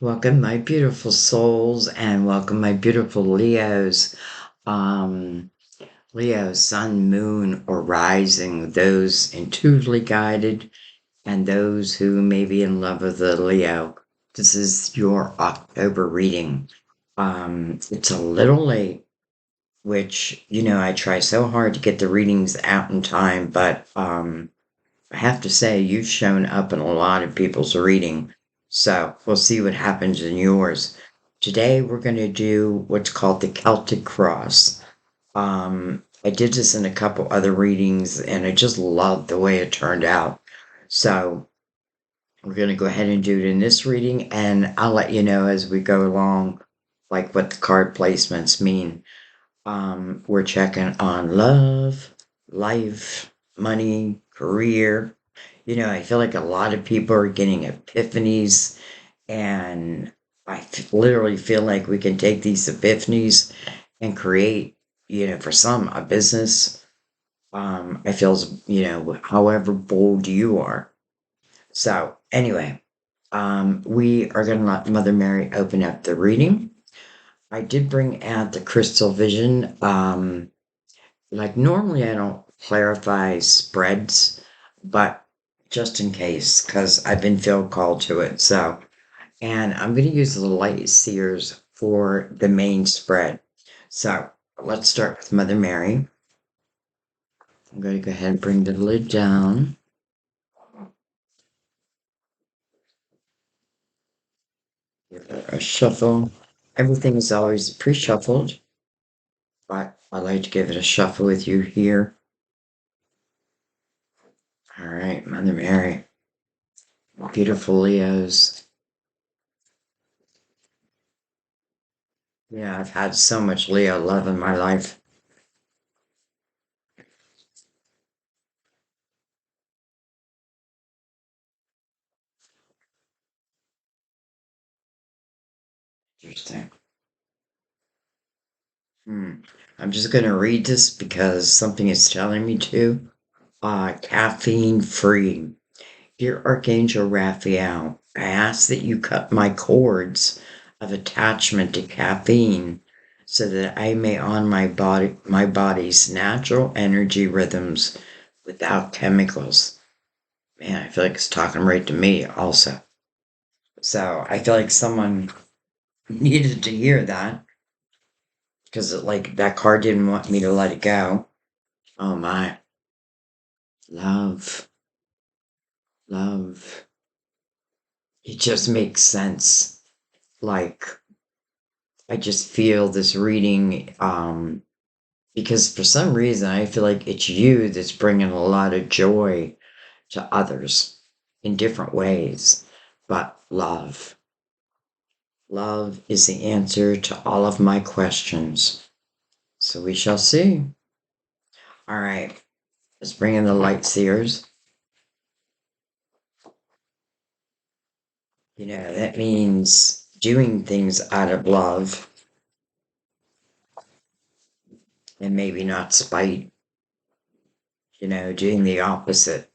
Welcome, my beautiful souls, and welcome, my beautiful Leos. Um, Leo, sun, moon, or rising, those intuitively guided, and those who may be in love with the Leo. This is your October reading. It's a little late, which, I try so hard to get the readings out in time, but I have to say, you've shown up in a lot of people's reading, so we'll see what happens in yours. Today, we're going to do what's called the Celtic Cross. I did this in a couple other readings, and I just loved the way it turned out. So, we're going to go ahead and do it in this reading, and I'll let you know as we go along, like what the card placements mean. We're checking on love, life, money, career. I feel like a lot of people are getting epiphanies, and literally feel like we can take these epiphanies and create, for some, a business. I feel, however bold you are. So, anyway, we are going to let Mother Mary open up the reading. I did bring out the crystal vision. Like normally I don't clarify spreads, but just in case, because I've been feel called to it. So, and I'm going to use the light seers for the main spread. So let's start with Mother Mary. I'm going to go ahead and bring the lid down. Give it a shuffle. Everything is always pre-shuffled, but I like to give it a shuffle with you here. All right, Mother Mary. Beautiful Leos. Yeah, I've had so much Leo love in my life. Interesting. I'm just going to read this because something is telling me to. Caffeine free. Dear Archangel Raphael, I ask that you cut my cords of attachment to caffeine so that I may on my body's natural energy rhythms without chemicals. Man, I feel like it's talking right to me also. So I feel like someone needed to hear that because like that card didn't want me to let it go. Oh my, love, love. It just makes sense. Like I just feel this reading, because for some reason I feel like it's you that's bringing a lot of joy to others in different ways. But love is the answer to all of my questions. So we shall see. All right, let's bring in the light seers. That means doing things out of love and maybe not spite, doing the opposite.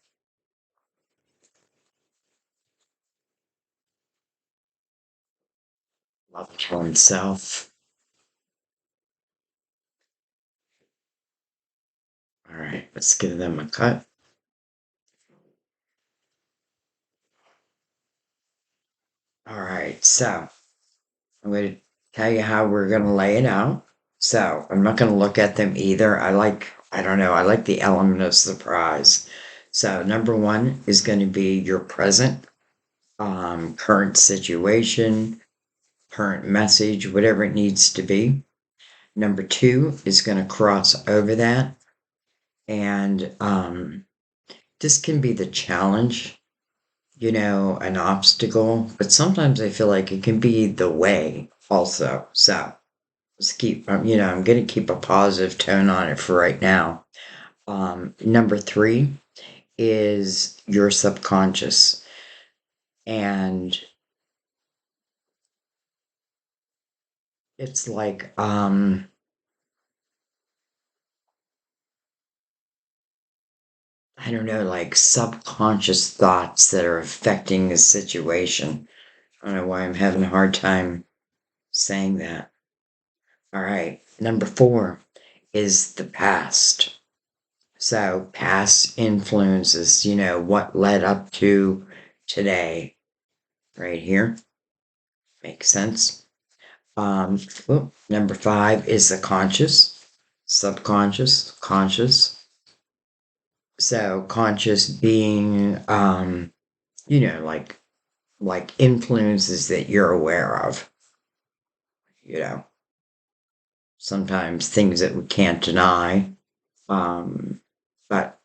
Love oneself. All right, let's give them a cut. All right, so I'm going to tell you how we're going to lay it out. So I'm not going to look at them either. I don't know, I like the element of surprise. So number one is going to be your present, current situation, current message, whatever it needs to be. Number two is going to cross over that. And this can be the challenge, an obstacle, but sometimes I feel like it can be the way also. So let's keep, I'm going to keep a positive tone on it for right now. Number three is your subconscious. And it's like, I don't know, like subconscious thoughts that are affecting the situation. I don't know why I'm having a hard time saying that. All right. Number 4 is the past. So, past influences, what led up to today, right here. Makes sense. Number 5 is the conscious, subconscious, conscious. So, conscious being, like influences that you're aware of, you know, sometimes things that we can't deny. But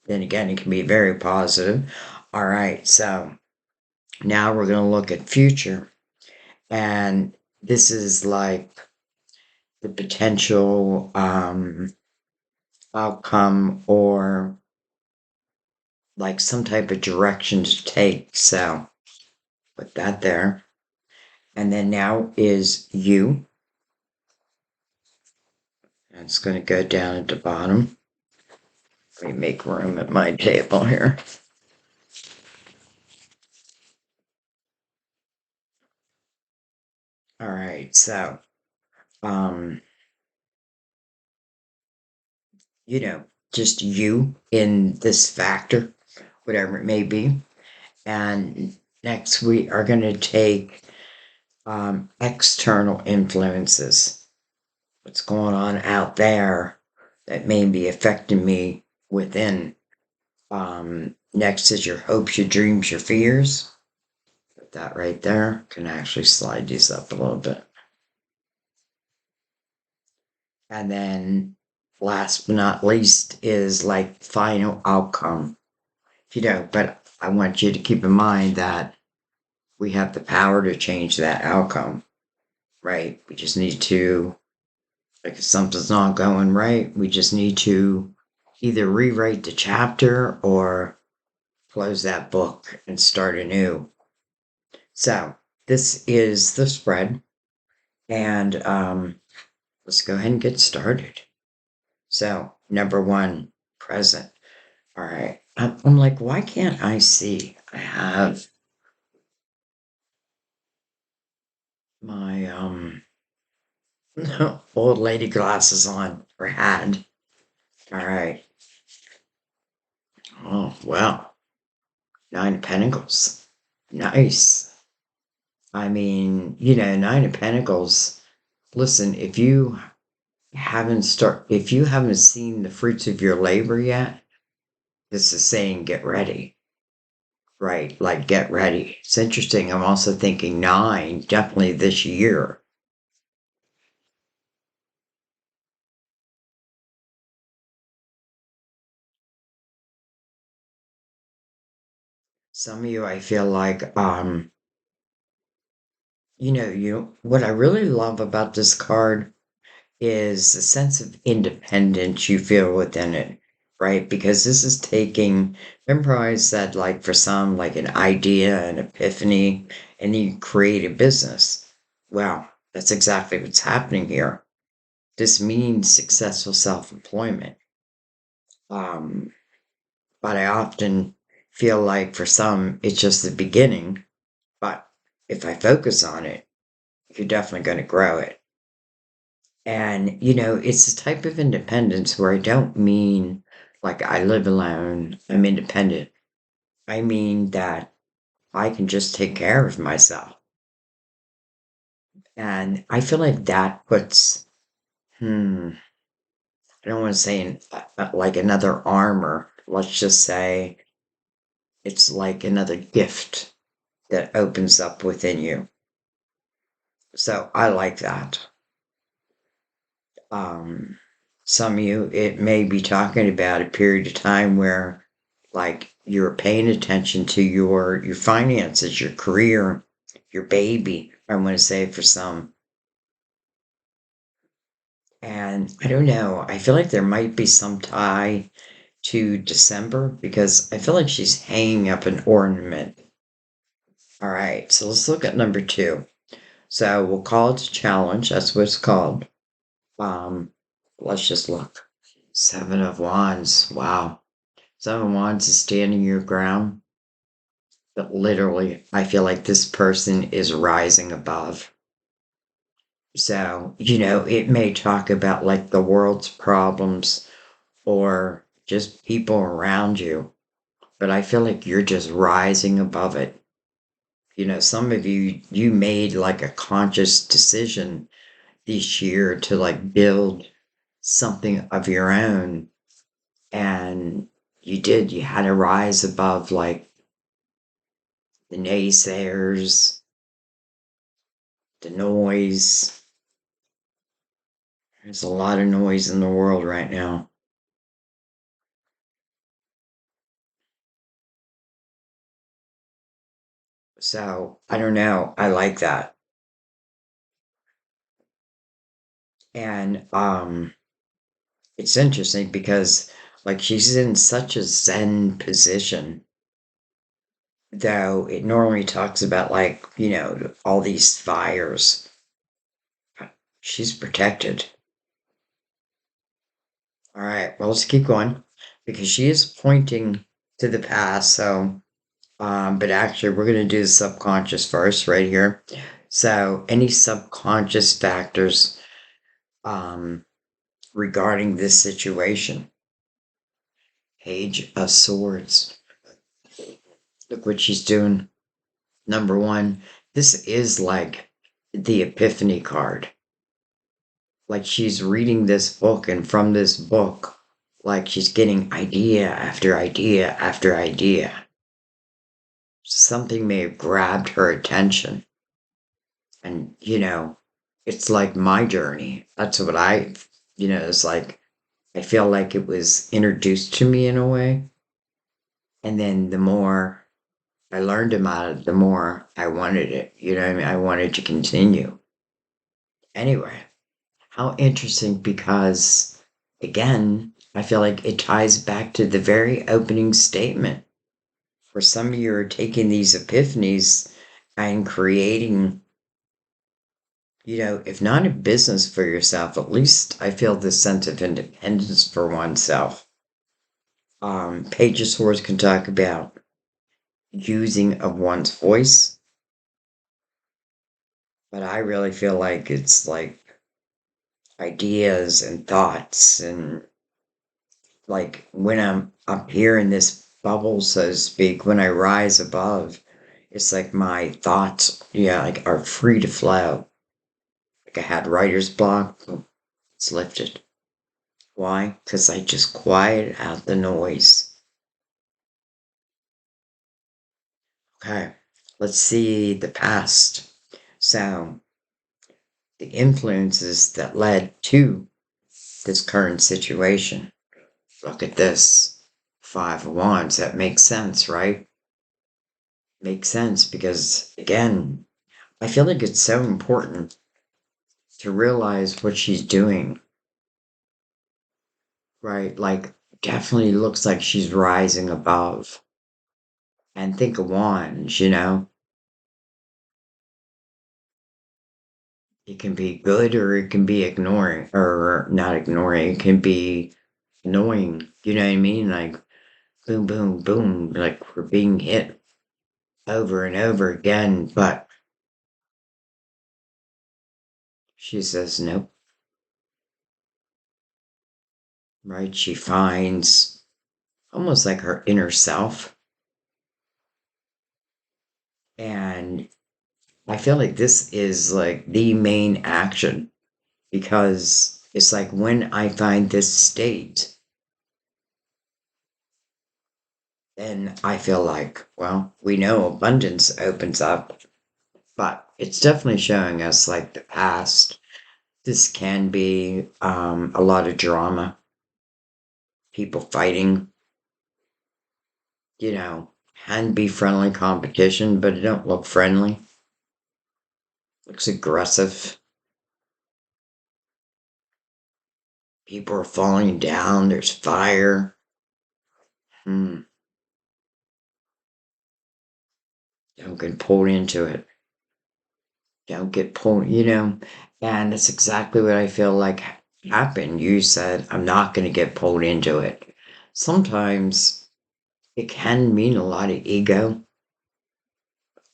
then again, it can be very positive. All right, so now we're going to look at future. And this is like the potential outcome or like some type of direction to take. So put that there. And then now is you. And it's going to go down at the bottom. Let me make room at my table here. All right, so um, just you in this factor, whatever it may be. And next we are going to take external influences. What's going on out there that may be affecting me within. Next is your hopes, your dreams, your fears. Put that right there. Can actually slide these up a little bit. And then last but not least is like final outcome. But I want you to keep in mind that we have the power to change that outcome, right? We just need to, like, if something's not going right, we just need to either rewrite the chapter or close that book and start anew. So this is the spread, and let's go ahead and get started. So number 1, present. All right. I'm like, why can't I see? I have my old lady glasses on, or had. All right. Oh, well. 9 of Pentacles. Nice. I mean, 9 of Pentacles. Listen, if you haven't seen the fruits of your labor yet, this is saying get ready. Right? Like get ready. It's interesting. I'm also thinking 9, definitely this year. Some of you, I feel like, what I really love about this card is the sense of independence you feel within it, right? Because this is taking, remember I said, like, for some, like an idea, an epiphany, and you create a business. Well, that's exactly what's happening here. This means successful self-employment. But I often feel like for some, it's just the beginning. But if I focus on it, you're definitely going to grow it. And, it's a type of independence where I don't mean like I live alone, I'm independent. I mean that I can just take care of myself. And I feel like that puts, I don't want to say like another armor. Let's just say it's like another gift that opens up within you. So I like that. Um, some of you, it may be talking about a period of time where, like, you're paying attention to your finances, your career, your baby. I want to say for some, and I don't know. I feel like there might be some tie to December because I feel like she's hanging up an ornament. All right, so let's look at number 2. So we'll call it a challenge. That's what it's called. Um, let's just look. 7 of Wands. Wow. 7 of Wands is standing your ground. but literally, I feel like this person is rising above. So, it may talk about like the world's problems or just people around you, but I feel like you're just rising above it. Some of you made like a conscious decision this year to like build something of your own. And you had to rise above like the naysayers, the noise. There's a lot of noise in the world right now. So I don't know. I like that. And it's interesting because like she's in such a zen position, though it normally talks about like, all these fires. She's protected. All right, well, let's keep going because she is pointing to the past. So, but actually, we're going to do the subconscious first, right here. So, any subconscious factors um, regarding this situation? Page of Swords. Look what she's doing. Number one, this is like the Epiphany card. Like she's reading this book, and from this book, like she's getting idea after idea after idea. Something may have grabbed her attention. And, it's like my journey. That's what it's like, I feel like it was introduced to me in a way. And then the more I learned about it, the more I wanted it. You know what I mean? I wanted to continue. Anyway, how interesting because, again, I feel like it ties back to the very opening statement. For some of you are taking these epiphanies and creating, if not a business for yourself, at least I feel this sense of independence for oneself. Page of Swords can talk about using of one's voice, but I really feel like it's like ideas and thoughts and like when I'm up here in this bubble, so to speak, when I rise above, it's like my thoughts, yeah, like are free to flow. Like I had writer's block, it's lifted. Why? Because I just quiet out the noise. Okay, let's see the past. So, the influences that led to this current situation. Look at this. Five of Wands. That makes sense, right? Makes sense because, again, I feel like it's so important to realize what she's doing, right? Like, definitely looks like she's rising above. And think of Wands, it can be good or it can be ignoring or not ignoring. It can be annoying. You know what I mean? Like boom, boom, boom. Like we're being hit over and over again. But she says nope. Right? She finds almost like her inner self. And I feel like this is like the main action because it's like when I find this state, then I feel like, well, we know abundance opens up, but it's definitely showing us like the past. This can be a lot of drama, people fighting, can be friendly competition, but it don't look friendly. Looks aggressive. People are falling down. There's fire. Hmm. Don't get pulled into it. Don't get pulled, and that's exactly what I feel like happened. You said, I'm not going to get pulled into it. Sometimes it can mean a lot of ego,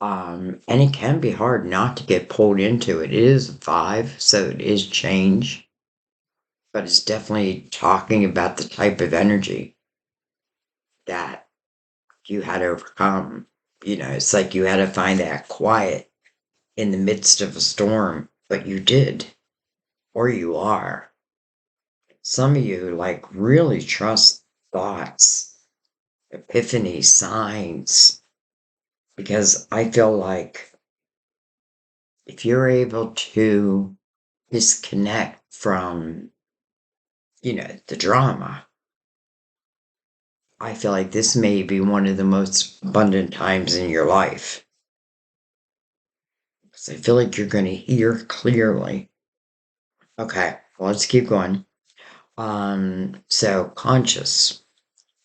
And it can be hard not to get pulled into it. It is a 5, so it is change, but it's definitely talking about the type of energy that you had to overcome. It's like you had to find that quiet in the midst of a storm, but you did, or you are. Some of you like really trust thoughts, epiphany, signs, because I feel like if you're able to disconnect from, the drama, I feel like this may be one of the most abundant times in your life. Because I feel like you're going to hear clearly. Okay, well, let's keep going. So conscious,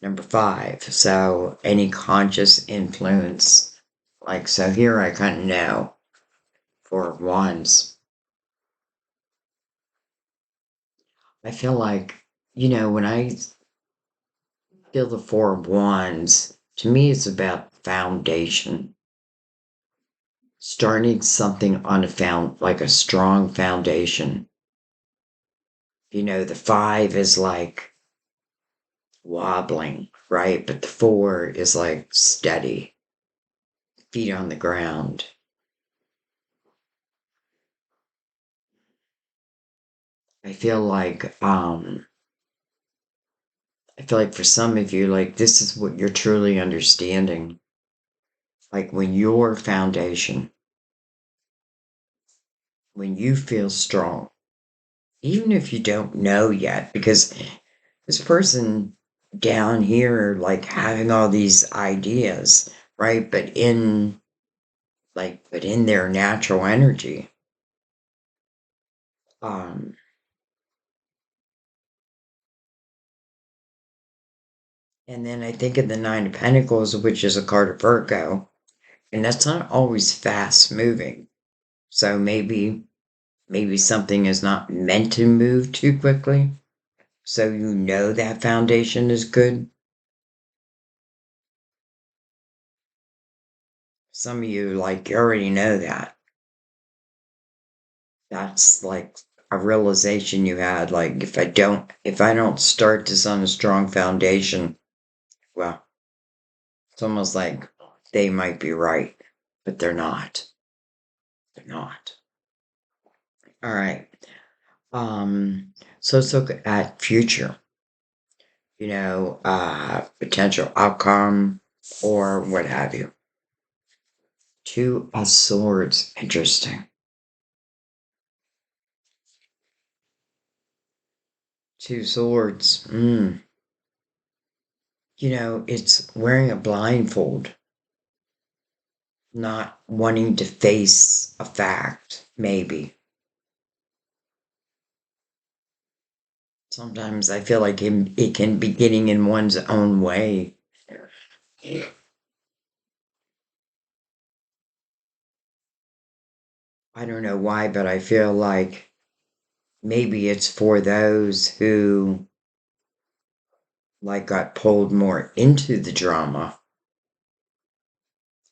number 5. So any conscious influence. Like, so here I kind of know for wands. I feel like, when I feel the 4 of wands, to me it's about foundation. Starting something on like a strong foundation. The 5 is like wobbling, right? But the 4 is like steady, feet on the ground. I feel like for some of you, like this is what you're truly understanding. Like when your foundation, when you feel strong, even if you don't know yet, because this person down here, like having all these ideas, right? But in their natural energy. Um, and then I think of the 9 of Pentacles, which is a card of Virgo, and that's not always fast moving. So maybe something is not meant to move too quickly. So that foundation is good. Some of you, like, you already know that. That's like a realization you had. Like, if I don't start this on a strong foundation, well, it's almost like they might be right, but they're not. They're not. All right. So let's look at future, potential outcome or what have you. 2 of Swords. Interesting. 2 Swords. It's wearing a blindfold, not wanting to face a fact, maybe. Sometimes I feel like it can be getting in one's own way. I don't know why, but I feel like maybe it's for those who like got pulled more into the drama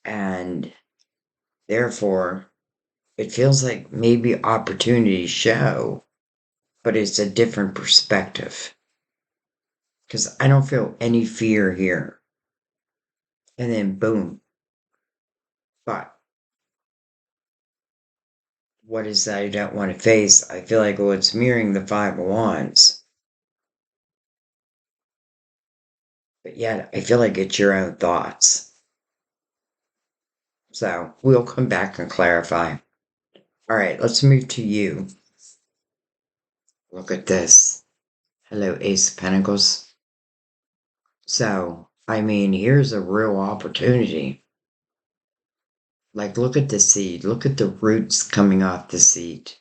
and therefore it feels like maybe opportunities show, but it's a different perspective. Because I don't feel any fear here. And then boom. But what is that I don't want to face? I feel like, well, it's mirroring the 5 of Wands. But yet, I feel like it's your own thoughts. So we'll come back and clarify. All right, let's move to you. Look at this. Hello, Ace of Pentacles. So, I mean, here's a real opportunity. Like, look at the seed. Look at the roots coming off the seed.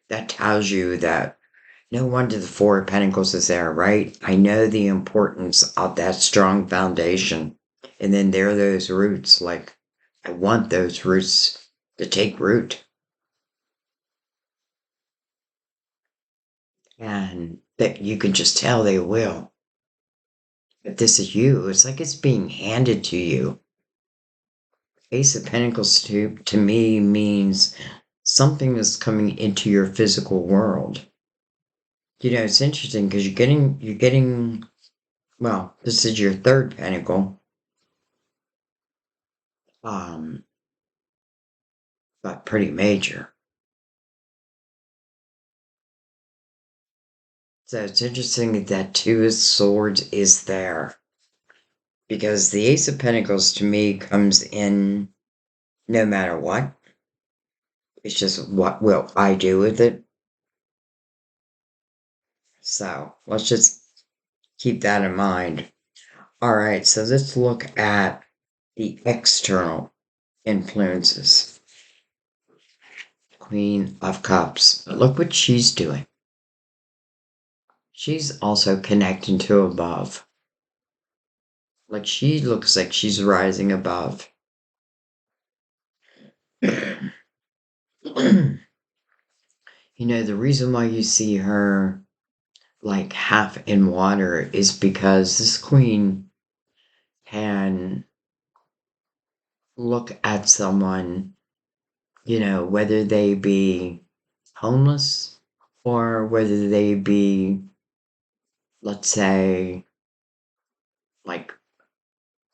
That tells you that no wonder the 4 of Pentacles is there, right? I know the importance of that strong foundation. And then there are those roots. Like, I want those roots to take root. And that you can just tell they will. If this is you, it's like it's being handed to you. Ace of Pentacles to me means something that's coming into your physical world. It's interesting because you're getting, well, this is your third pentacle, um, but pretty major. So it's interesting that Two of Swords is there because the Ace of Pentacles to me comes in no matter what. It's just what will I do with it? So let's just keep that in mind. All right, so let's look at the external influences. Queen of Cups. But look what she's doing. She's also connecting to above. Like she looks like she's rising above. The reason why you see her like half in water is because this queen can look at someone, whether they be homeless or whether they be, let's say, like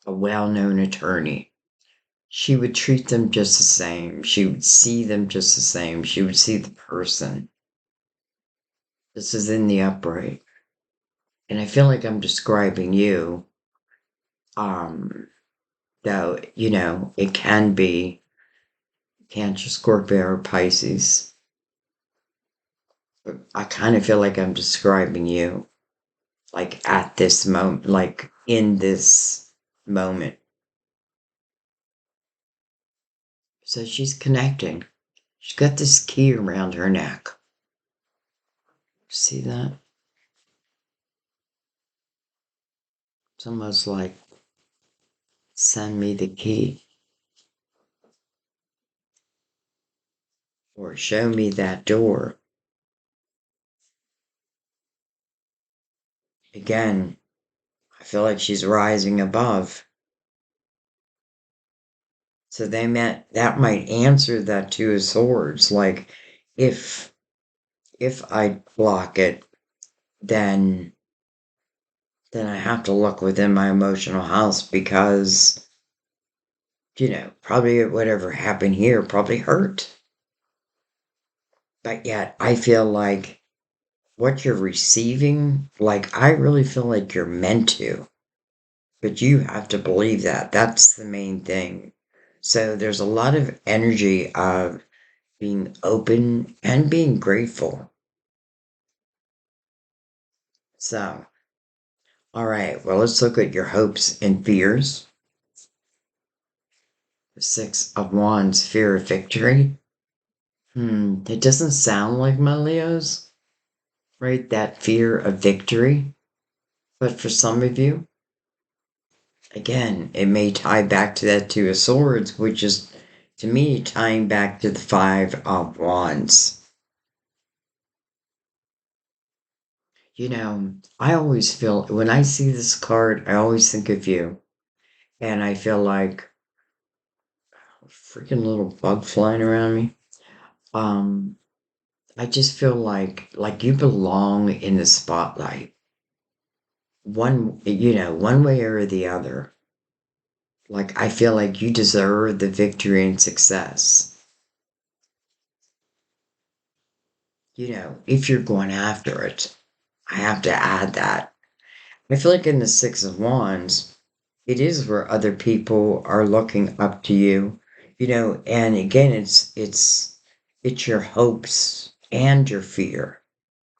a well known attorney. She would treat them just the same. She would see them just the same. She would see the person. This is in the upright. And I feel like I'm describing you. Um, though, it can be Cancer, Scorpio, or Pisces. But I kind of feel like I'm describing you, like at this moment, like in this moment. So she's connecting. She's got this key around her neck. See that? It's almost like, send me the key. Or show me that door. Again, I feel like she's rising above. So that might answer that Two of Swords. Like, if I block it, then I have to look within my emotional house because, probably whatever happened here probably hurt. But yet, I feel like what you're receiving, like, I really feel like you're meant to. But you have to believe that. That's the main thing. So there's a lot of energy of being open and being grateful. So, all right, well, let's look at your hopes and fears. The Six of Wands, fear of victory. It doesn't sound like my Leos, right? That fear of victory. But for some of you, again, it may tie back to that Two of Swords, which is, to me, tying back to the Five of Wands. I always feel, when I see this card, I always think of you. And I feel like a freaking little bug flying around me. Um, I just feel like you belong in the spotlight. One way or the other. Like, I feel like you deserve the victory and success. If you're going after it, I have to add that. I feel like in the Six of Wands, it is where other people are looking up to you, and again, it's your hopes and your fear.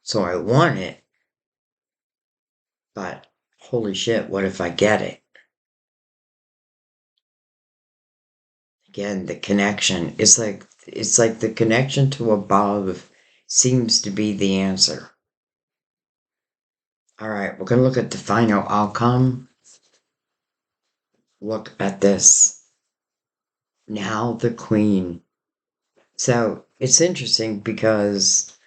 So I want it, but holy shit, what if I get it? Again, the connection. It's like the connection to above seems to be the answer. All right, we're going to look at the final outcome. Look at this. Now the Queen. So it's interesting because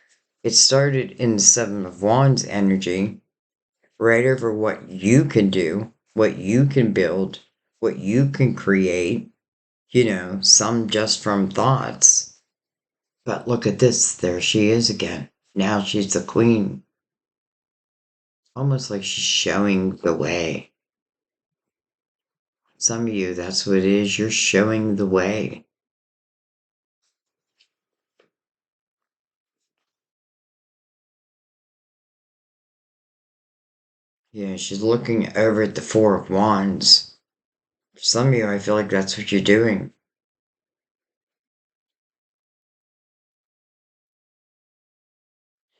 it started in the Seven of Wands energy, right over what you can do, what you can build, what you can create. some just from thoughts. But look at this, there she is again. Now she's the queen. Almost like she's showing the way. Some of you, that's what it is. You're showing the way. Yeah, she's looking over at the Four of Wands. For some of you, I feel like that's what you're doing.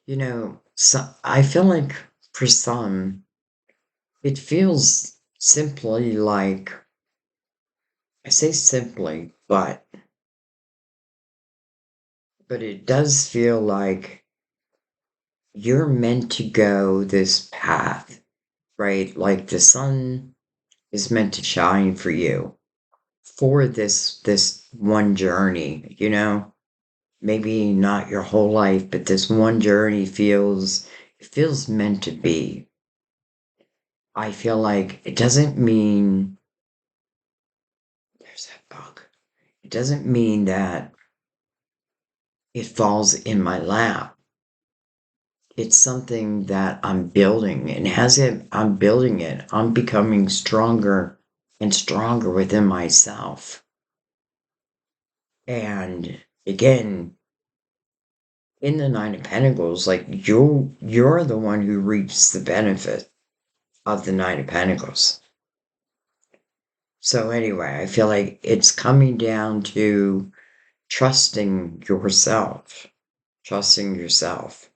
I feel like for some, it feels simply like, I say simply, but it does feel like you're meant to go this path, right? Like the sun is meant to shine for you for this one journey. Maybe not your whole life, but this one journey feels meant to be. I feel like it doesn't mean there's that bug. It doesn't mean that it falls in my lap. It's something that I'm building, and I'm building it, I'm becoming stronger and stronger within myself. And again, in the Nine of Pentacles, like you're the one who reaps the benefit of the Nine of Pentacles. So anyway, I feel like it's coming down to trusting yourself. Trusting yourself.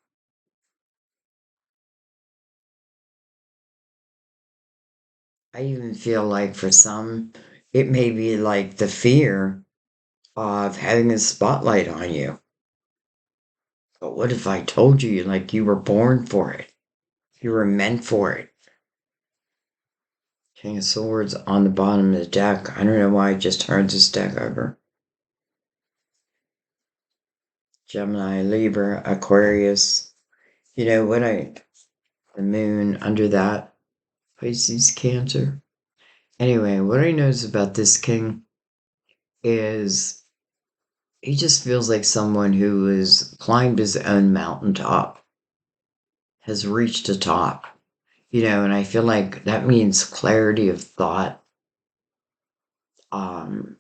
I even feel like for some, it may be like the fear of having a spotlight on you. But what if I told you like you were born for it? You were meant for it. King of Swords on the bottom of the deck. I don't know why I just turned this deck over. Gemini, Libra, Aquarius. You know what the moon under that. Pisces, Cancer. Anyway, what I notice about this king is he just feels like someone who has climbed his own mountaintop, has reached a top, and I feel like that means clarity of thought, um,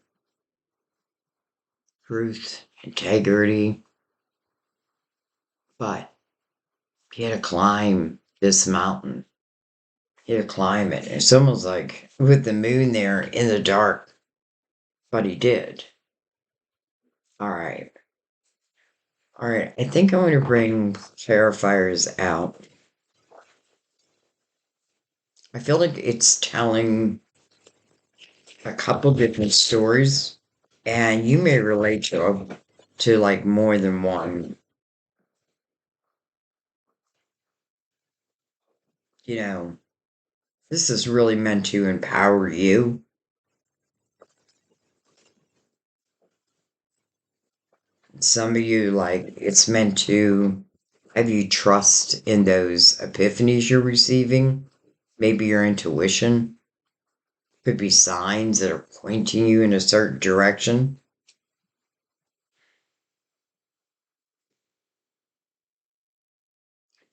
truth, integrity, but he had to climb this mountain. He had to climb it. It's almost like with the moon there in the dark, but he did. All right. All right. I think I'm going to bring clarifiers out. I feel like it's telling a couple different stories, and you may relate to like more than one. You know, this is really meant to empower you. Some of you, like, it's meant to have you trust in those epiphanies you're receiving. Maybe your intuition could be signs that are pointing you in a certain direction.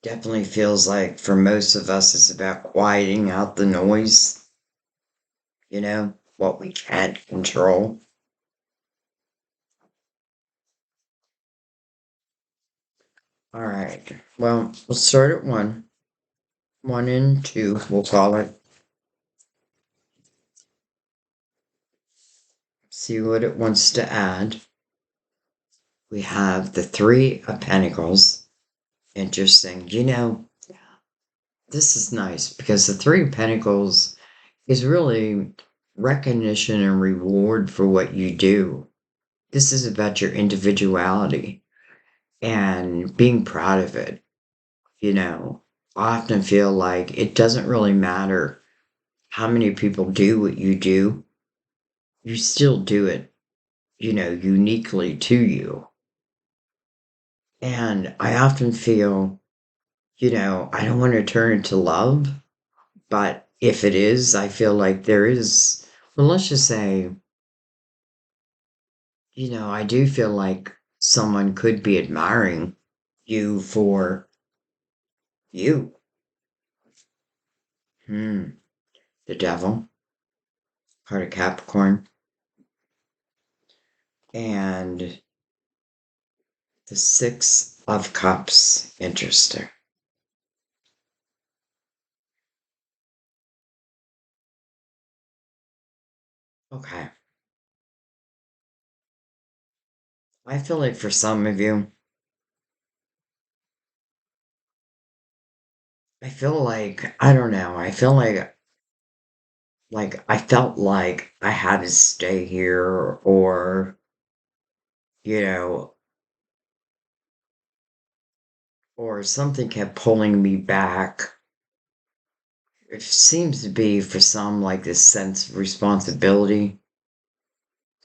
Definitely feels like for most of us, it's about quieting out the noise, what we can't control. All right. Well, we'll start at one. One and two, we'll call it. See what it wants to add. We have the Three of Pentacles. Interesting. This is nice because the Three of Pentacles is really recognition and reward for what you do. This is about your individuality and being proud of it. I often feel like it doesn't really matter how many people do what you still do it, uniquely to you. And I often feel, I don't want to turn it to love, but if it is, I feel like there is, well, let's just say I do feel like someone could be admiring you for you. Hmm. The devil, part of Capricorn, and the Six of Cups. Interesting. Okay. I feel like for some of you, I feel like, I don't know, I feel like I felt like I had to stay here or, you know, or something kept pulling me back. It seems to be for some like this sense of responsibility,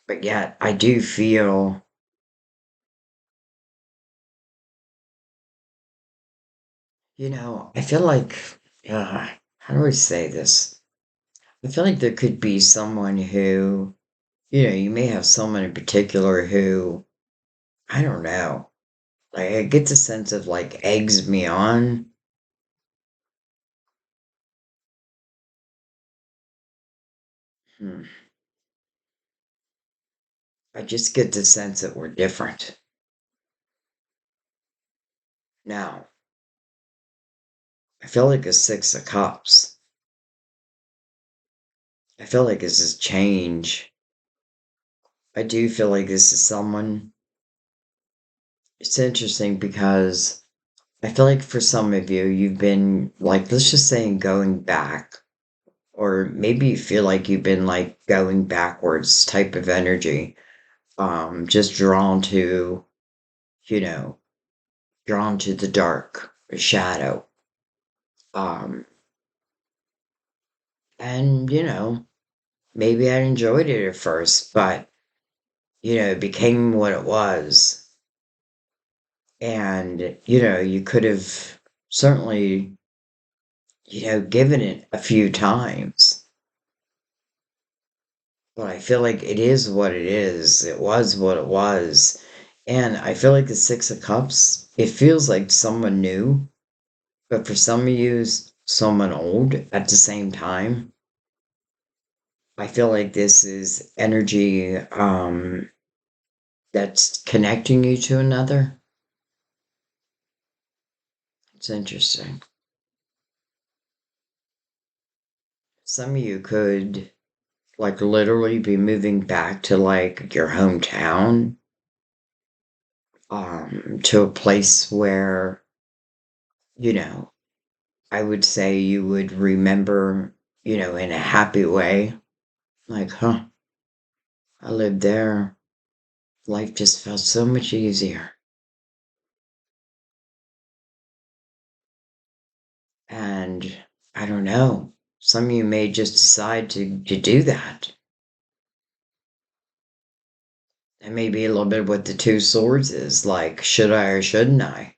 but yet I do feel, I feel like, how do I say this? I feel like there could be someone who, you may have someone in particular who, I don't know, like I get the sense of like eggs me on. Hmm. I just get the sense that we're different. Now, I feel like a Six of Cups. I feel like this is change. I do feel like this is someone. It's interesting because I feel like for some of you, you've been like, let's just say, going back, or maybe you feel like you've been like going backwards type of energy, just you know, drawn to the dark, the shadow. Um, and, maybe I enjoyed it at first, but, it became what it was. And, you could have certainly, given it a few times. But I feel like it is what it is. It was what it was. And I feel like the Six of Cups, it feels like someone new, but for some of you, someone old at the same time. I feel like this is energy that's connecting you to another. It's interesting. Some of you could like literally be moving back to like your hometown, to a place where, you know, I would say you would remember, in a happy way. Like, huh, I lived there. Life just felt so much easier. And I don't know, some of you may just decide to do that. And maybe a little bit what the Two Swords is like, should I or shouldn't I?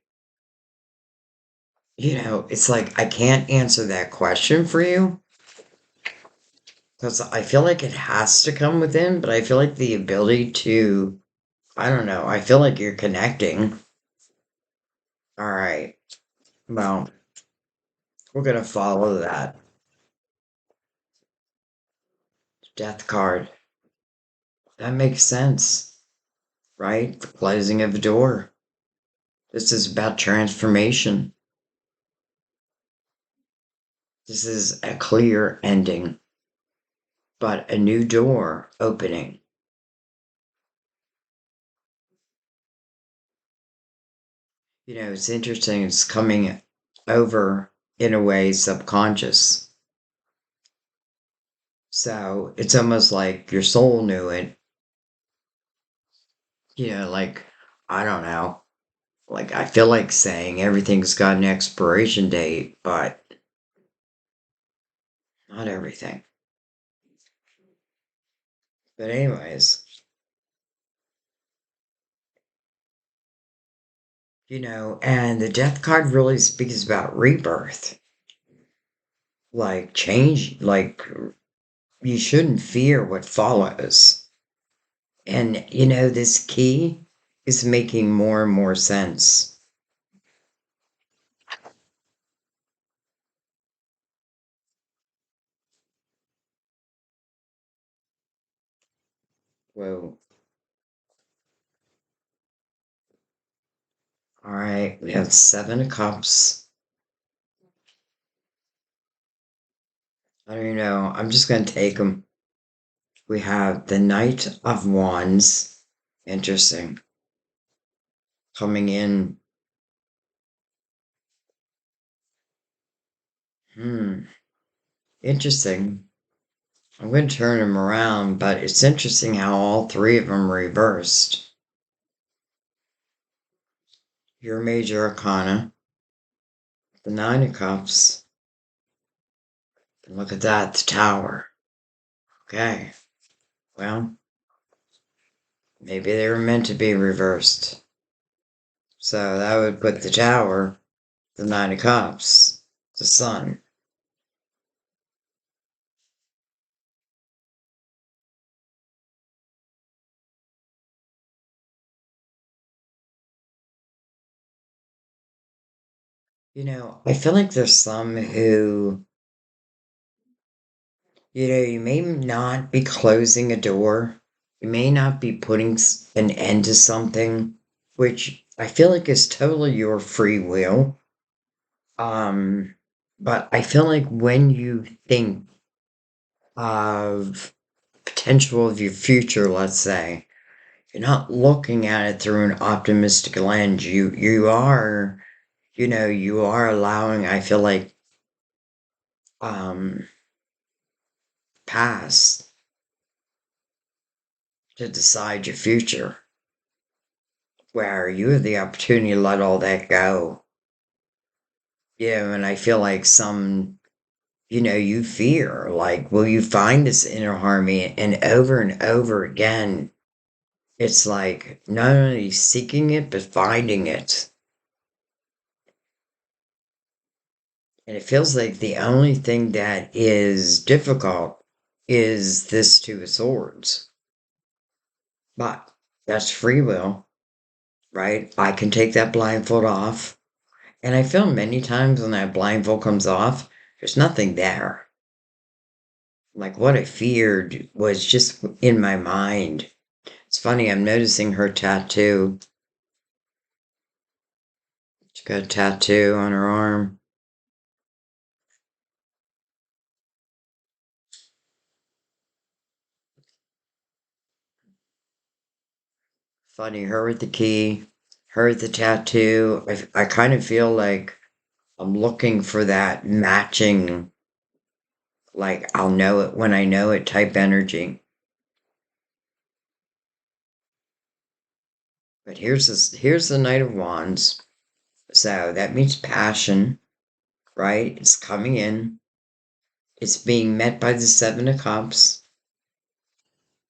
It's like I can't answer that question for you because I feel like it has to come within, but I feel like the ability to, I don't know, I feel like you're connecting. All right. Well, we're going to follow that death card. That makes sense, right? The closing of a door. This is about transformation. This is a clear ending, but a new door opening. It's interesting. It's coming over in a way subconscious. So it's almost like your soul knew it. Like, I don't know. Like, I feel like saying everything's got an expiration date, but not everything. But, anyways, and the death card really speaks about rebirth. Like, change, like, you shouldn't fear what follows. And, this key is making more and more sense. Whoa. All right. We have 7 of Cups. I don't even know. I'm just going to take them. We have the Knight of Wands. Interesting. Coming in. Hmm. Interesting. I'm going to turn them around, but it's interesting how all three of them reversed. Your major arcana, the 9 of Cups. And look at that, the Tower. Okay. Well, maybe they were meant to be reversed. So that would put the Tower, the 9 of Cups, the Sun. I feel like there's some who, you may not be closing a door. You may not be putting an end to something, which I feel like is totally your free will. Um, but I feel like when you think of potential of your future, let's say, you're not looking at it through an optimistic lens. You are allowing, I feel like, um, past to decide your future, where you have the opportunity to let all that go. And I feel like you fear, like, will you find this inner harmony? And over again, it's like not only seeking it, but finding it. And it feels like the only thing that is difficult is this Two of Swords. But that's free will, right? I can take that blindfold off. And I feel many times when that blindfold comes off, there's nothing there. Like what I feared was just in my mind. It's funny, I'm noticing her tattoo. She got a tattoo on her arm. Funny, her with the key, her with the tattoo. I kind of feel like I'm looking for that matching, like I'll know it when I know it type energy. But here's the Knight of Wands. So that means passion, right? It's coming in. It's being met by the 7 of Cups.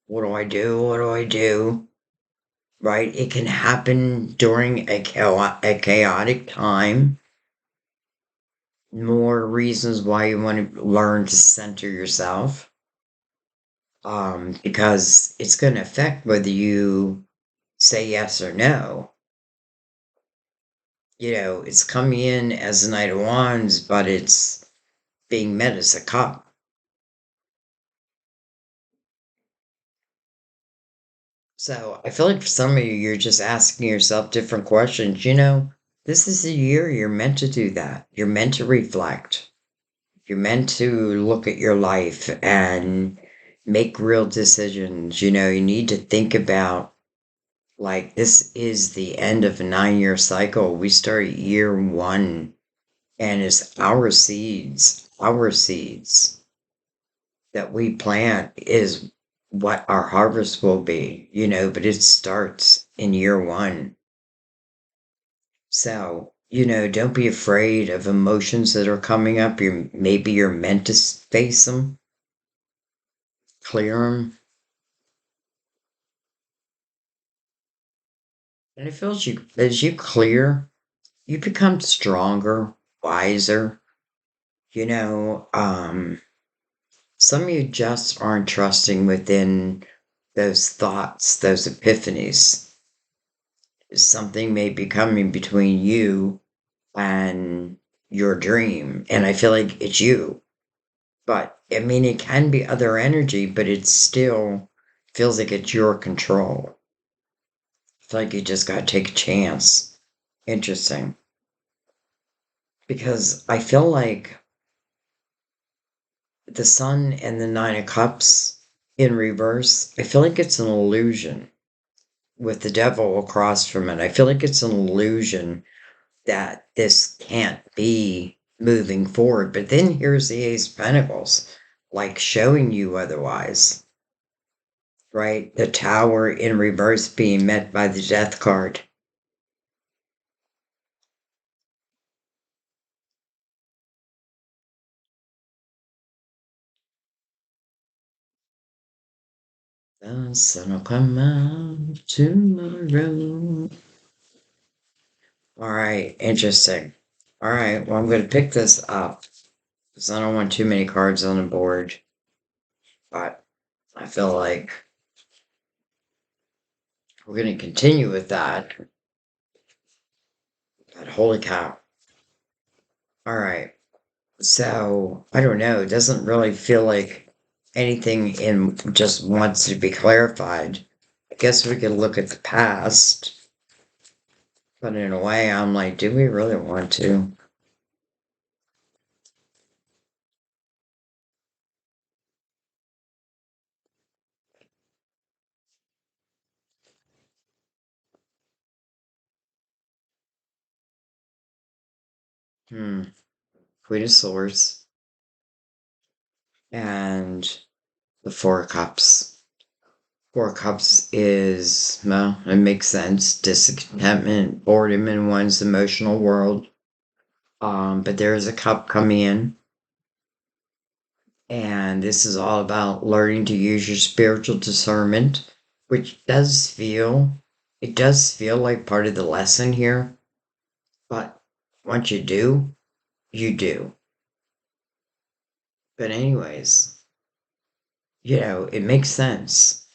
What do I do? What do I do? Right? It can happen during a chaotic time. More reasons why you want to learn to center yourself. Because it's going to affect whether you say yes or no. It's coming in as a Knight of Wands, but it's being met as a cup. So I feel like for some of you, you're just asking yourself different questions. This is the year you're meant to do that. You're meant to reflect. You're meant to look at your life and make real decisions. You need to think about, like, this is the end of a 9-year cycle. We start year one, and it's our seeds that we plant is what our harvest will be, but it starts in year one. So, don't be afraid of emotions that are coming up. Maybe you're meant to face them, clear them. And it feels as you clear, you become stronger, wiser. Some of you just aren't trusting within those thoughts, those epiphanies. Something may be coming between you and your dream. And I feel like it's you. But I mean, it can be other energy, but it still feels like it's your control. I feel like you just got to take a chance. Interesting. Because I feel like the sun and the nine of cups in reverse, I feel like it's an illusion with the devil across from it. I feel like it's an illusion that this can't be moving forward. But then here's the Ace of Pentacles, like showing you otherwise, right? The Tower in reverse being met by the Death card. The sun will come out tomorrow. All right, interesting. All right, well, I'm going to pick this up because I don't want too many cards on the board. But I feel like we're going to continue with that. But holy cow. All right. So I don't know. It doesn't really feel like anything in just wants to be clarified. I guess we could look at the past. But in a way, I'm like, do we really want to? Queen of Swords and the Four of Cups. Four of Cups is, well, it makes sense. Discontentment, boredom in one's emotional world. But there is a cup coming in. And this is all about learning to use your spiritual discernment, which it does feel like part of the lesson here. But once you do, you do. But anyways, it makes sense.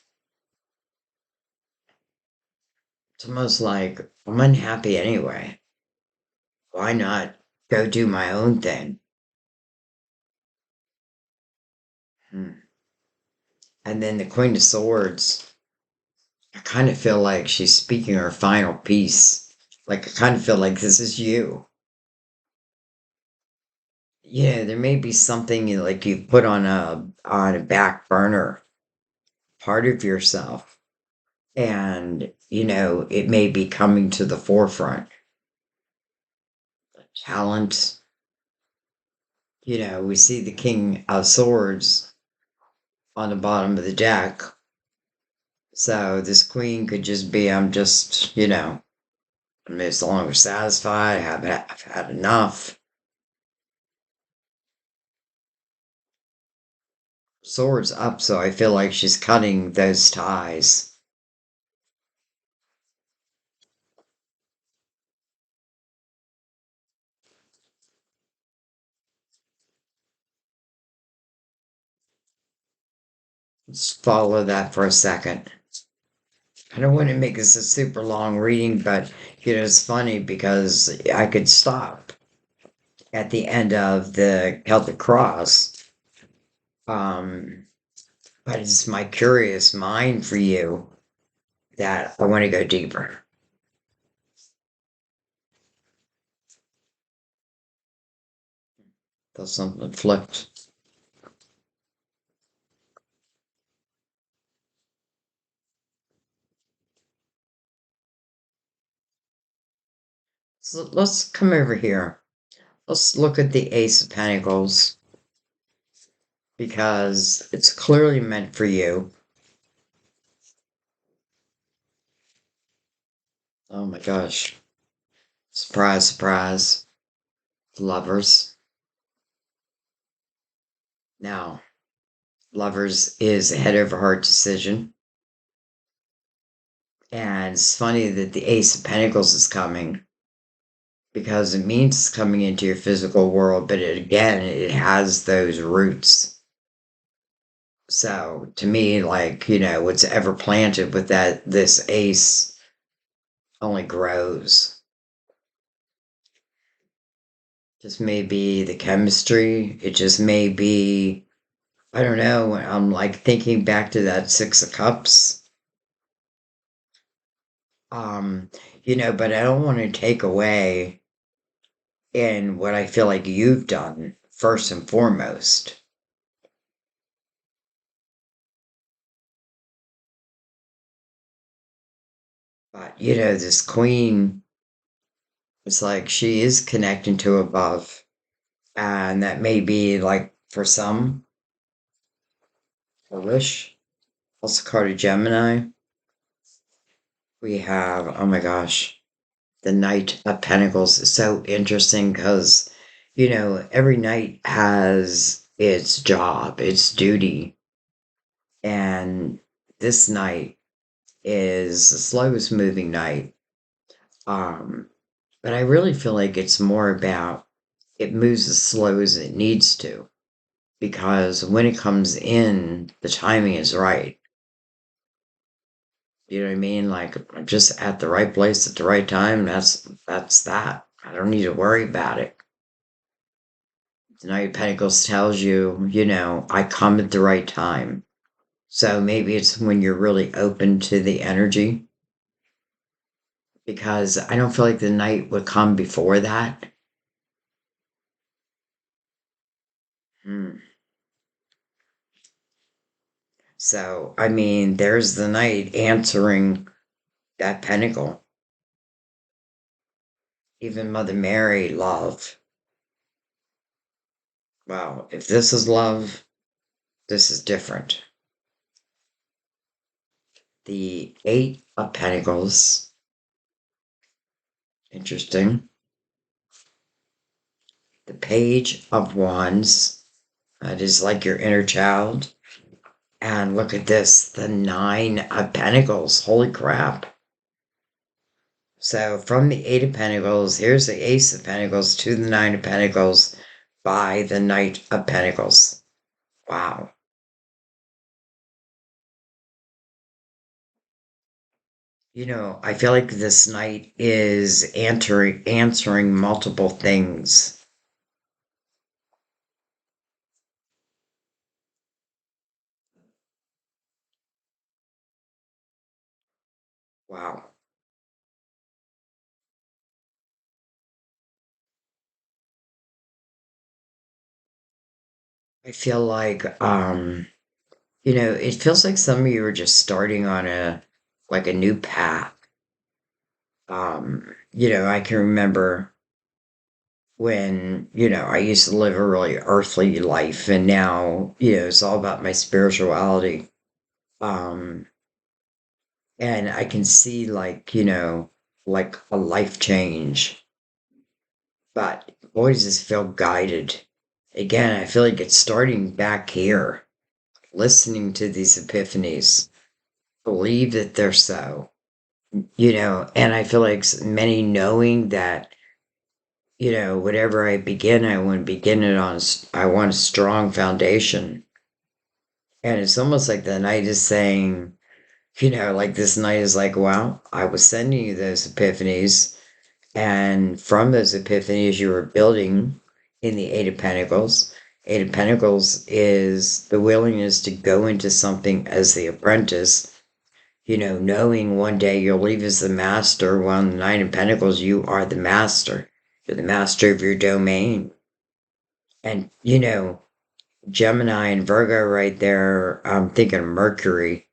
It's almost like I'm unhappy anyway. Why not go do my own thing? Hmm. And then the Queen of Swords, I kind of feel like she's speaking her final piece. Like, I kind of feel like this is you. Yeah, there may be something like you put on a back burner, part of yourself, and it may be coming to the forefront. Talent, we see the King of Swords on the bottom of the deck. So this queen could just be, I'm just, I'm no longer satisfied. I've had enough. Swords up, so I feel like she's cutting those ties. Let's follow that for a second. I don't want to make this a super long reading, but it's funny because I could stop at the end of the Celtic Cross. Um, but it's my curious mind for you that I want to go deeper. That's something flipped. So let's come over here. Let's look at the Ace of Pentacles because it's clearly meant for you. Oh my gosh. Surprise, surprise. Lovers. Now, Lovers is a head over heart decision. And it's funny that the Ace of Pentacles is coming because it means it's coming into your physical world, but it has those roots. So to me, like, what's ever planted with this ace only grows. Just maybe the chemistry. It just may be, I don't know. I'm like thinking back to that Six of Cups. Um, but I don't want to take away in what I feel like you've done first and foremost. But this queen, it's like she is connecting to above. And that may be like for some, a wish. Also card of Gemini. We have, oh my gosh, the Knight of Pentacles is so interesting because, every knight has its job, its duty. And this knight is the slowest moving knight. Um, but I really feel like it's more about it moves as slow as it needs to because when it comes in, the timing is right. You know what I mean? Like I'm just at the right place at the right time. That's that. I don't need to worry about it. The Knight of Pentacles tells you, I come at the right time. So maybe it's when you're really open to the energy because I don't feel like the night would come before that. Hmm. So, I mean, there's the knight answering that pentacle. Even Mother Mary, love. Well, if this is love, this is different. The Eight of Pentacles, interesting. The Page of Wands, that is like your inner child. And look at this, the Nine of Pentacles. Holy crap. So from the Eight of Pentacles, here's the Ace of Pentacles to the Nine of Pentacles by the Knight of Pentacles. Wow. I feel like this knight is answering multiple things. Wow. I feel like it feels like some of you are just starting on a new path. I can remember when, I used to live a really earthly life and now, it's all about my spirituality. Um, and I can see like a life change, but boy, does this feel guided. Again, I feel like it's starting back here, listening to these epiphanies, believe that they're so, and I feel like many knowing that whatever I begin, I want to begin it on, I want a strong foundation. And it's almost like the night is saying, like this night is like, wow, I was sending you those epiphanies. And from those epiphanies, you were building in the Eight of Pentacles. Eight of Pentacles is the willingness to go into something as the apprentice, knowing one day you'll leave as the master. While in the Nine of Pentacles, you are the master. You're the master of your domain. And, Gemini and Virgo right there, I'm thinking Mercury.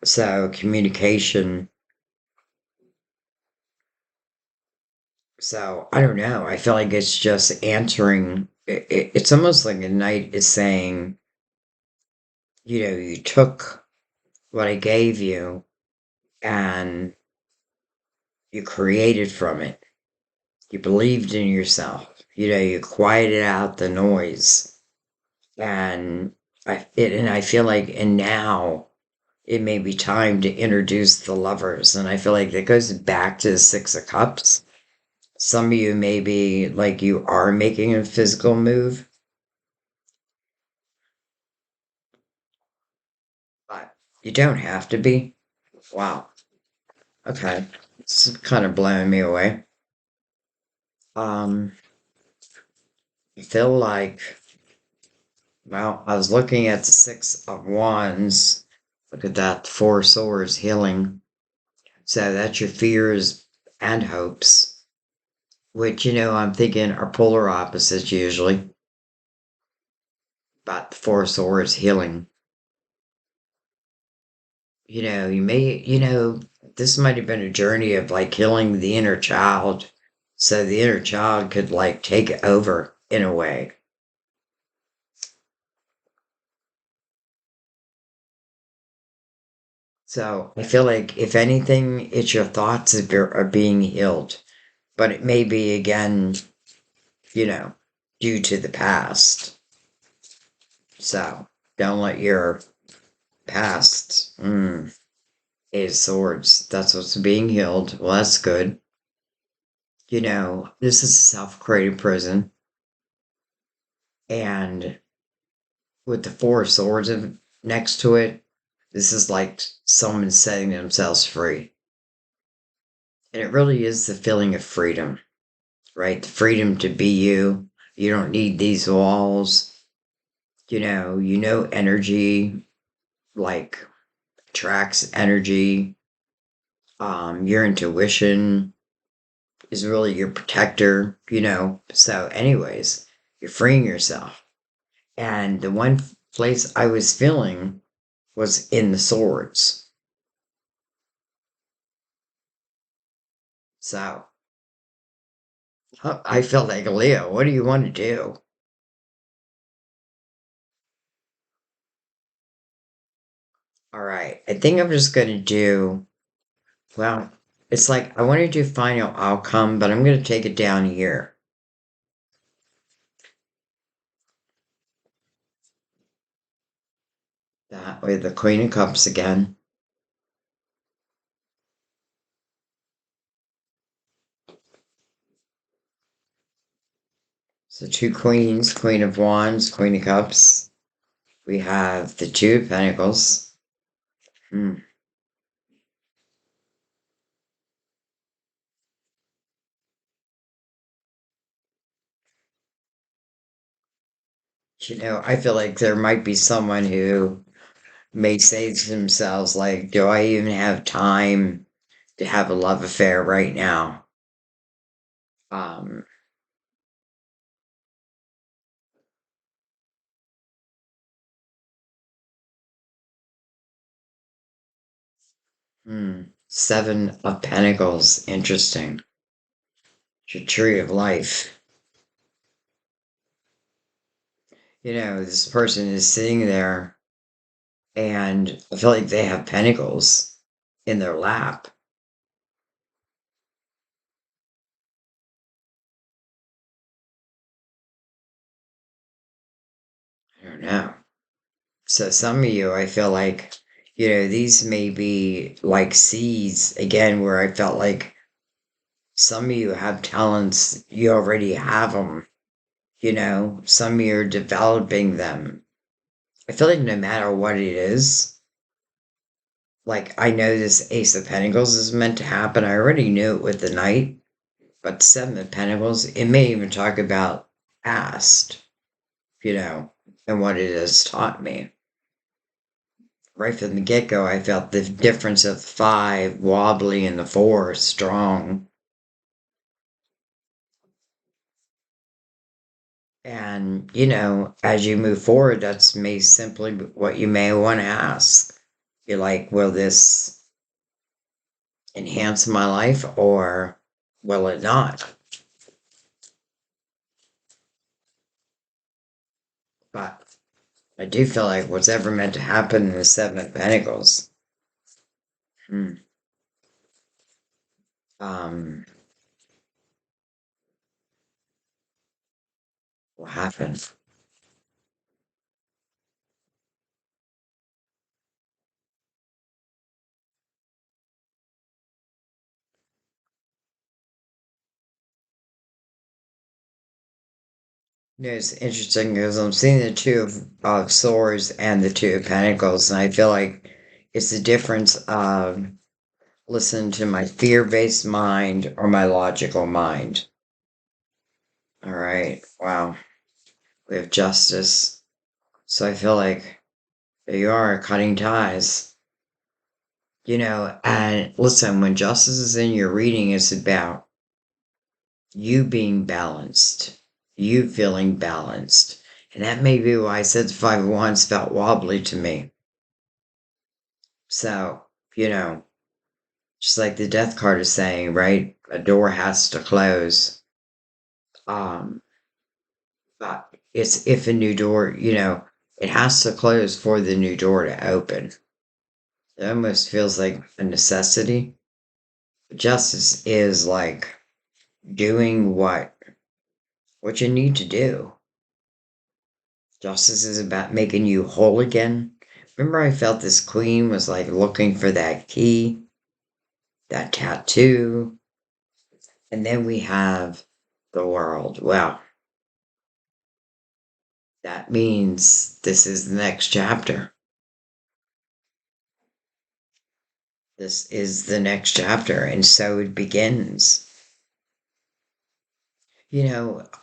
So communication. So I don't know. I feel like it's just answering. It's almost like a knight is saying, you took what I gave you and you created from it. You believed in yourself. You quieted out the noise. And I feel like, and now it may be time to introduce the lovers. And I feel like that goes back to the Six of Cups. Some of you maybe like you are making a physical move. You don't have to be. Wow. Okay. It's kind of blowing me away. Um, I feel like, well, I was looking at the Six of Wands. Look at that, Four Swords healing. So that's your fears and hopes, which, I'm thinking are polar opposites usually. But the Four Swords healing. This might have been a journey of like healing the inner child. So the inner child could like take over in a way. So I feel like if anything, it's your thoughts that are being healed. But it may be again, you know, due to the past. So don't let your past, Eight of Swords, that's what's being healed. Well, that's good. This is a self-created prison. And with the Four of Swords next to it, this is like someone setting themselves free. And it really is the feeling of freedom, right? The freedom to be you. You don't need these walls. Energy like attracts energy. Your intuition is really your protector. So, anyways, you're freeing yourself. And the one place I was feeling was in the swords. So, I felt like Leo, what do you want to do? All right. I think I'm just going to do, well, it's like I want to do final outcome, but I'm going to take it down here. That way, the Queen of Cups again. So, two queens, Queen of Wands, Queen of Cups. We have the Two of Pentacles. Hmm. I feel like there might be someone who may say to themselves, like, do I even have time to have a love affair right now? Um, Seven of Pentacles, interesting. Your tree of life. This person is sitting there and I feel like they have pentacles in their lap. I don't know. So some of you, I feel like, these may be like seeds again, where I felt like some of you have talents, you already have them, some of you are developing them. I feel like no matter what it is, like I know this Ace of Pentacles is meant to happen. I already knew it with the Knight, but Seven of Pentacles, it may even talk about past, you know, and what it has taught me. Right from the get go, I felt the difference of five wobbly and the four strong. And, as you move forward, that's may simply what you may want to ask. You're like, will this enhance my life or will it not? But I do feel like what's ever meant to happen in the Seven of Pentacles, hmm, um, will happen. It's interesting because I'm seeing the Two of Swords and the Two of Pentacles, and I feel like, It's the difference of listening to my fear-based mind or my logical mind. All right. Wow. We have justice. So I feel like there you are, cutting ties. And listen, when justice is in your reading, it's about you being balanced, you feeling balanced. And that may be why I said the Five of Wands felt wobbly to me. So, you know, just like the death card is saying, right? A door has to close. Um, but it's if a new door, it has to close for the new door to open. It almost feels like a necessity. Justice is like doing what you need to do. Justice is about making you whole again. Remember, I felt this queen was like looking for that key, that tattoo, and then we have the world. Well, that means this is the next chapter. This is the next chapter, and so it begins.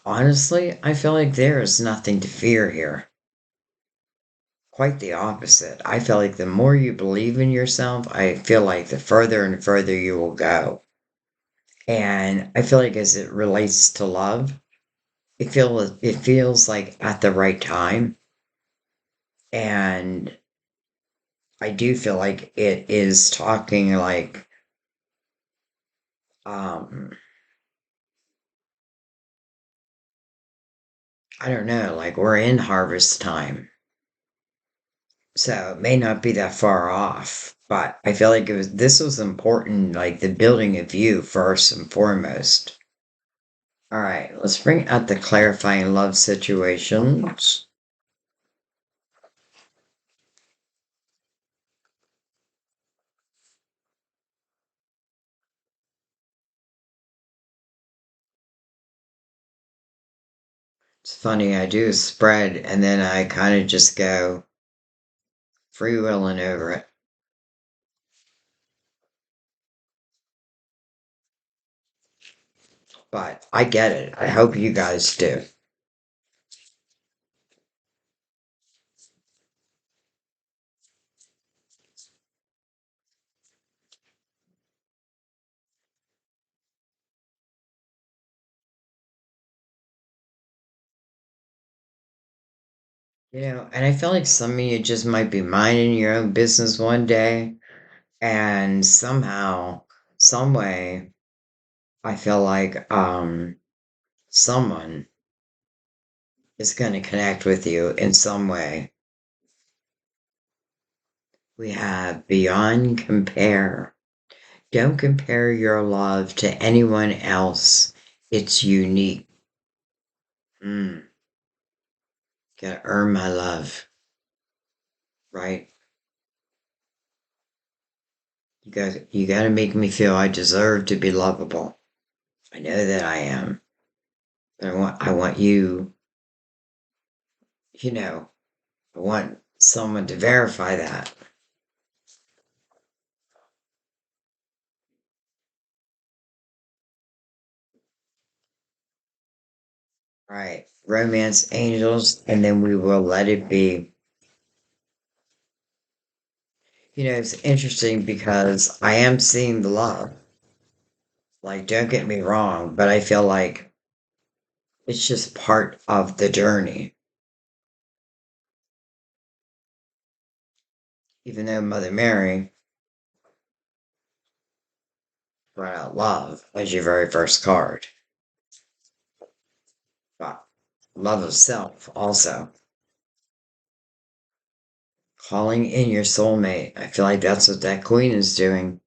Honestly, I feel like there is nothing to fear here. Quite the opposite. I feel like the more you believe in yourself, I feel like the further and further you will go. And I feel like as it relates to love, it feels like at the right time. And I do feel like it is talking like um I don't know, like we're in harvest time. So it may not be that far off, but I feel like this was important, like the building of you first and foremost. All right, let's bring out the clarifying love situations. It's funny, I do a spread and then I kind of just go freewheeling over it. But I get it. I hope you guys do. And I feel like some of you just might be minding your own business one day, and somehow, some way, I feel like someone is going to connect with you in some way. We have beyond compare. Don't compare your love to anyone else. It's unique. Mm, gotta earn my love, right? You gotta make me feel I deserve to be lovable. I know that I am. But I want you, you know, I want someone to verify that. Right. Romance angels, and then we will let it be. It's interesting because I am seeing the love. Like, don't get me wrong, but I feel like it's just part of the journey. Even though Mother Mary brought out love as your very first card, but love of self also. Calling in your soulmate. I feel like that's what that queen is doing.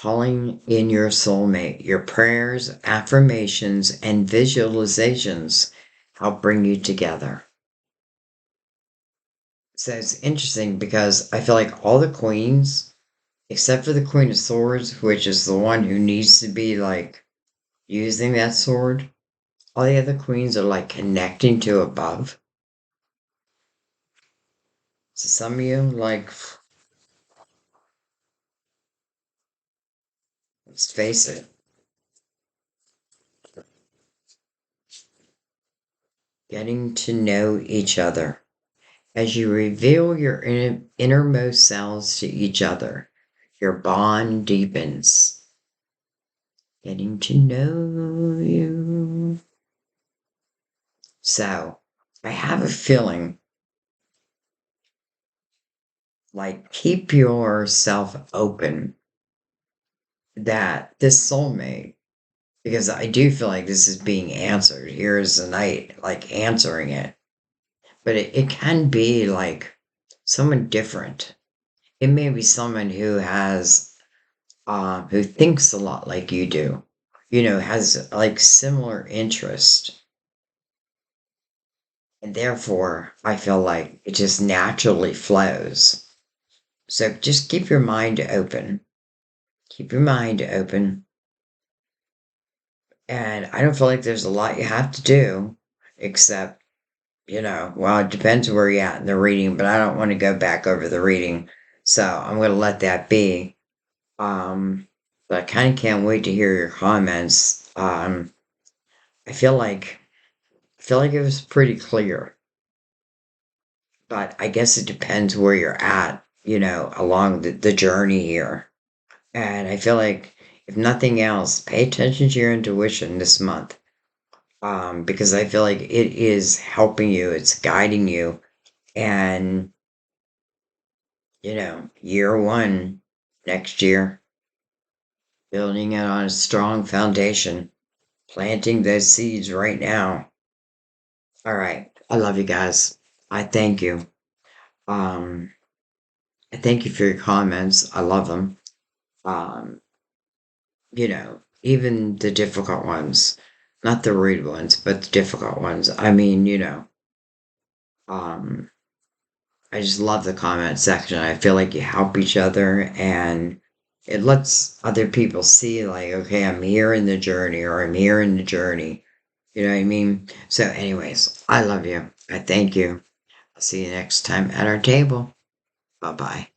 Calling in your soulmate. Your prayers, affirmations, and visualizations help bring you together. So it's interesting because I feel like all the queens, except for the Queen of Swords, which is the one who needs to be like using that sword, all the other queens are like connecting to above. So some of you, like, Let's face it. Getting to know each other. As you reveal your innermost selves to each other, your bond deepens. Getting to know you. So, I have a feeling like keep yourself open that this soulmate, because I do feel like this is being answered. Here is the night, like answering it. But it can be like someone different. It may be someone who has, who thinks a lot like you do, has like similar interest. And therefore, I feel like it just naturally flows. So just keep your mind open. Keep your mind open. And I don't feel like there's a lot you have to do, except, well, it depends where you're at in the reading, but I don't want to go back over the reading. So I'm going to let that be. But I kind of can't wait to hear your comments. I feel like it was pretty clear, but I guess it depends where you're at, along the journey here. And I feel like if nothing else, pay attention to your intuition this month. Because I feel like it is helping you, it's guiding you, and year one next year, building it on a strong foundation, planting those seeds right now. All right. I love you guys. I thank you. Um, I thank you for your comments. I love them. Um, even the difficult ones, not the rude ones, but the difficult ones. I mean, um, I just love the comment section. I feel like you help each other and it lets other people see, like, okay, I'm here in the journey or I'm here in the journey. You know what I mean? So, anyways, I love you. I thank you. I'll see you next time at our table. Bye bye.